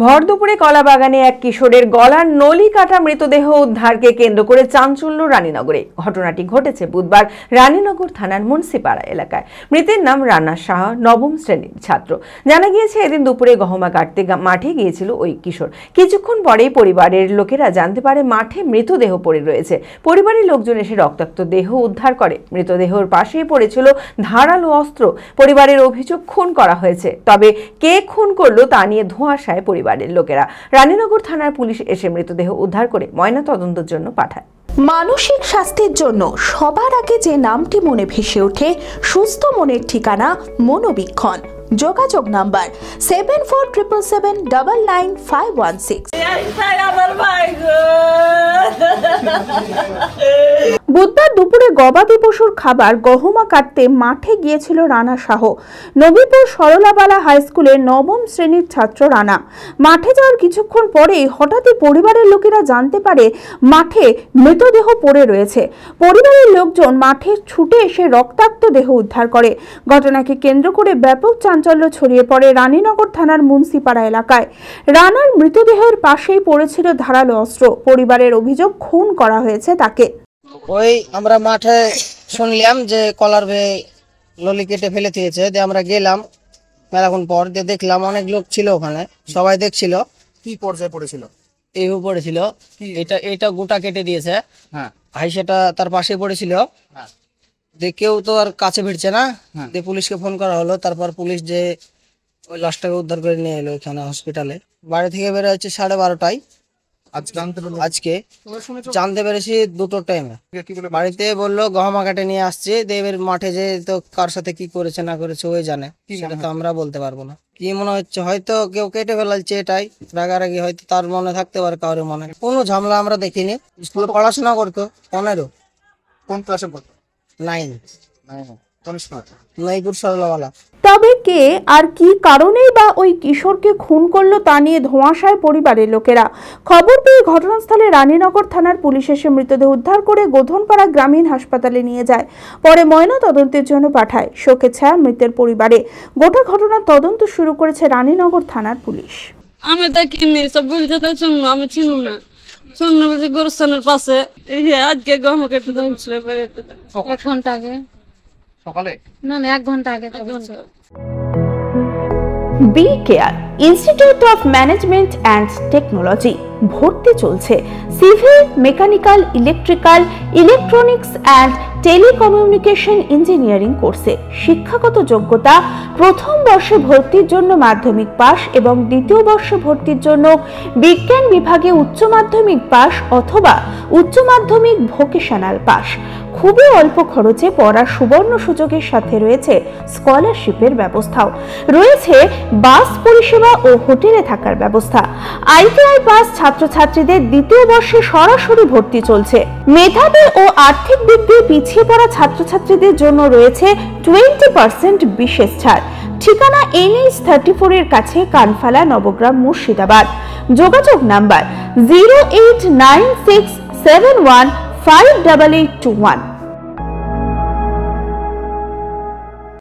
ভর দুপুরে কলাবাগানে এক কিশোরের গলার নলি কাটা মৃতদেহ উদ্ধারকে কেন্দ্র করে চাঞ্চল্য রানীনগরে। ঘটনাটি ঘটেছে বুধবার রানীনগর থানার মুন্সিপাড়া এলাকায়। মৃতের নাম রানা শাহ, নবম শ্রেণীর ছাত্র। জানা গিয়েছে এদিন দুপুরে গহমা কাটতে মাঠে গিয়েছিল ওই কিশোর। কিছুক্ষণ পরেই পরিবারের লোকেরা জানতে পারে মাঠে মৃতদেহ পড়ে রয়েছে। পরিবারের লোকজন এসে রক্তাক্ত দেহ উদ্ধার করে। মৃতদেহর পাশেই পড়েছিল ধারালো অস্ত্র। পরিবারের অভিযোগ খুন করা হয়েছে, তবে কে খুন করলো তা নিয়ে ধোঁয়াশায় পরিবারের লোকেরা। রানীনগর থানার পুলিশ এসে মৃতদেহ উদ্ধার করে ময়নাতদন্তের জন্য পাঠায়। মানসিক স্বাস্থ্যের জন্য সবার আগে যে নামটি মনে ভেসে ওঠে, সুস্থ মনের ঠিকানা মনোবীক্ষণ। যোগাযোগ নাম্বার 7477799516। বুধবার দুপুরে গবাদি পশুর খাবার গহমা কাটতে মাঠে গিয়েছিল রানা শাহ। নবীপুর সরলাবালা হাই স্কুলের নবম শ্রেণীর ছাত্র রানা। মাঠে যাওয়ার কিছুক্ষণ পরেই হঠাৎই পরিবারের লোকেরা জানতে পারে মাঠে মৃতদেহ পড়ে রয়েছে। পরিবারের লোকজন মাঠে ছুটে এসে রক্তাক্ত দেহ উদ্ধার করে। ঘটনাকে কেন্দ্র করে ব্যাপক চাঞ্চল্য ছড়িয়ে পড়ে রানীনগর থানার মুন্সিপাড়া এলাকায়। রানার মৃতদেহের পাশেই পড়েছিল ধারালো অস্ত্র। পরিবারের অভিযোগ খুন করা হয়েছে তাকে। ওই আমরা মাঠে শুনলাম যে কলার ভেয়ে ললি কেটে ফেলে দিয়েছে। দিয়ে আমরা গেলাম মেলাক্ষণ পর, দিয়ে দেখলাম অনেক লোক ছিল ওখানে, সবাই দেখছিল। কি পর্যায়ে পড়েছিল? এই পড়েছিল, এটা গোটা কেটে দিয়েছে। হ্যাঁ, ভাই সেটা তার পাশে পড়েছিল। হ্যাঁ, দিয়ে কেউ তো আর কাছে ভিড়ছে না। দিয়ে পুলিশকে ফোন করা হলো। তারপর পুলিশ যে ওই লাশটাকে উদ্ধার করে নিয়ে এলো এখানে হসপিটালে। বাড়ি থেকে বের হচ্ছে 12:30টায়। আজকে জানতে পেরেছি 2টোর টাইমে। বাড়িতে বললো গহমা কাটে নিয়ে আসছে। দেবের মাঠে যে তো কার সাথে কি করেছে না করেছে ওই জানে, সেটা তো আমরা বলতে পারবো না। কি মনে হচ্ছে, হয়তো কেউ কেটে ফেলাচ্ছে, এটাই রাগারাগি হয়তো তার মনে থাকতে পারে, কারোর মনে। কোনো ঝামেলা আমরা দেখিনি। স্কুলে পড়াশোনা করতো 15। কোন ক্লাসে পড়তো? 9। নইপুর সরলাওয়ালা। তবে কে আর কি কারণেই বা ওই কিশোরকে খুন করলো তা নিয়ে ধোঁয়াশায় পরিবারের লোকেরা। খবর পেয়ে ঘটনাস্থলে রানীনগর থানার পুলিশ এসে মৃতদেহ উদ্ধার করে গোধনপাড়া গ্রামীণ হাসপাতালে নিয়ে যায়। পরে ময়না তদন্তের জন্য পাঠায়। শোকে ছায়া মৃতের পরিবারে। গোটা ঘটনার তদন্ত শুরু করেছে রানীনগর থানার পুলিশ। আমি দেখিনি, সব বলতে শুনবো, আমি চিনব না। শুনবো বলছি গোরস্থানের পাশে আজকে গহমা কেটে দিয়েছিল 1 ঘন্টা আগে। সকালে? না 1 ঘন্টা আগে। B care institute of management and technology ভর্তি চলছে civil, mechanical, electrical, electronics and telecommunication engineering কোর্সে। শিক্ষাগত যোগ্যতা: প্রথম বর্ষে ভর্তির জন্য মাধ্যমিক পাস এবং দ্বিতীয় বর্ষে ভর্তির জন্য বিজ্ঞান বিভাগে উচ্চ মাধ্যমিক পাস অথবা উচ্চ মাধ্যমিক ভোকেশনাল পাস। খুবই অল্প খরচে পড়ার সুবর্ণ সুযোগের সাথে রয়েছে স্কলারশিপের ব্যবস্থাও। রয়েছে বাস পরিষেবা ও হোটেলে থাকার ব্যবস্থা। আইটিআই পাস ছাত্রছাত্রীদের দ্বিতীয় বর্ষে সরাসরি ভর্তি চলছে। মেধাবী ও আর্থিক দিক দিয়ে পিছিয়ে পড়া ছাত্রছাত্রীদের জন্য রয়েছে 20% বিশেষ ছাড়। ঠিকানা NH 34 এর কাছে, কানফালা, নবগ্রাম, মুর্শিদাবাদ। যোগাযোগ নাম্বার 08967158821।